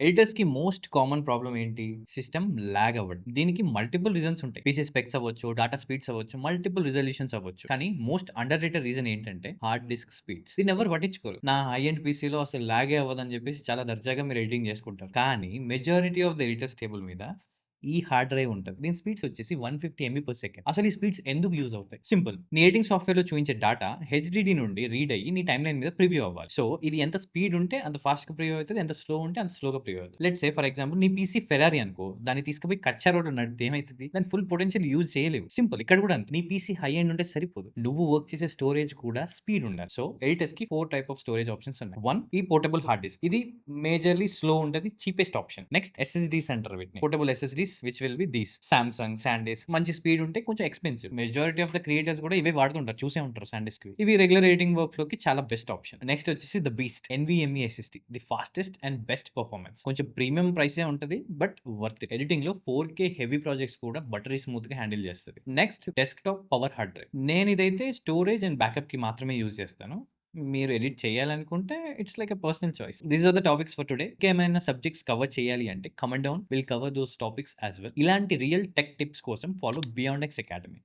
ఎడిటర్స్‌కి most common problem ఏంటి? System log అవ్వడం. దీనికి మల్టిపుల్ రీజన్స్ ఉంటాయి. పీసీ స్పెక్స్ అవ్వచ్చు, డేటా స్పీడ్స్ అవ్వచ్చు, మల్టిపుల్ రిజల్యూషన్స్ అవ్వచ్చు. కానీ మోస్ట్ అండర్ రేటెడ్ రీజన్ ఏంటంటే హార్డ్ డిస్క్ స్పీడ్స్. దీన్ని ఎవరు పట్టించుకోరు. నా హై ఎండ్ పీసీలో అసలు లాగే అవ్వదని చెప్పేసి చాలా దర్జాగా మీరు ఎడిటింగ్ చేసుకుంటారు. కానీ majority of the editors table మీద ఈ హార్డ్ డ్రైవ్ ఉంటది. దీని స్పీడ్స్ వచ్చేసి 150 ఎంబీ పర్ సెకండ్. అసలు ఈ స్పీడ్స్ ఎందుకు యూజ్ అవుతాయి? సింపుల్. నీ ఎడిటింగ్ సాఫ్ట్‌వేర్‌లో చూయించే డేటా హెచ్‌డీడీ నుండి రీడ్ అయ్యి నీ టైమ్‌లైన్ మీద ప్రివ్యూ అవ్వాలి. సో, ఇది ఎంత స్పీడ్ ఉంటే అంత ఫాస్ట్‌గా ప్రివ్యూ అవుతది. ఎంత స్లో ఉంటే అంత స్లోగా ప్రివ్యూ అవుతది. లెట్స్ సే ఫర్ ఎగ్జాంపుల్ నీ పీసీ ఫెరారీ అనుకో. దాన్ని తీసుకుపోయి కచ్చా రోడ్‌లో నడిపితే ఏమైతది? దాని ఫుల్ పొటెన్షియల్ యూజ్ చేయలేవు. సింపుల్. ఇక్కడ కూడా అంతే. నీ పీసీ హై ఎండ్ ఉంటే సరిపోదు. నువ్వు వర్క్ చేసే స్టోరేజ్ కూడా స్పీడ్ ఉండాలి. సో, ఎడిటర్స్‌కి 4 టైప్ ఆఫ్ స్టోరేజ్ ఆప్షన్స్ ఉన్నాయి. 1 ఈ పోర్టబుల్ హార్డ్ డిస్క్. ఇది మేజర్‌లీ స్లో ఉంటది. Cheapest option. నెక్స్ట్ ఎస్ఎస్‌డీస్ అంటారు వీటిని. Portable SSDs which will be these. Samsung, SanDisk మంచి స్పీడ్ ఉంటే కొంచెం expensive. Majority of the creators కూడా ఇవే వాడుతుంటారు. చూసే ఉంటారు సాన్‌డిస్క్‌వి. ఇవి రెగ్యులర్ ఎడిటింగ్ వర్క్ ఫ్లోకి చాలా బెస్ట్ ఆప్షన్. నెక్స్ట్ వచ్చేసి the beast NVMe SSD. The fastest and best performance. కొంచెం ప్రీమియం ప్రైసే ఉంటది. But worth it. ఎడిటింగ్‌లో 4K హెవీ ప్రాజెక్ట్స్ కూడా బటరీ స్మూత్‌గా హ్యాండిల్ చేస్తది. Next desktop power hard drive. నేనిదైతే స్టోరేజ్ అండ్ బ్యాకప్‌కి మాత్రమే యూజ్ చేస్తాను. మీరు ఎడిట్ చేయాలనుకుంటే it's like a personal choice. These are the topics for today. ఇంకేమైనా సబ్జెక్ట్స్ కవర్ చేయాలి అంటే comment down. Will cover those topics as well. ఇలాంటి రియల్ టెక్ టిప్స్ కోసం ఫాలో బియాండ్ ఎక్స్ అకాడమీ.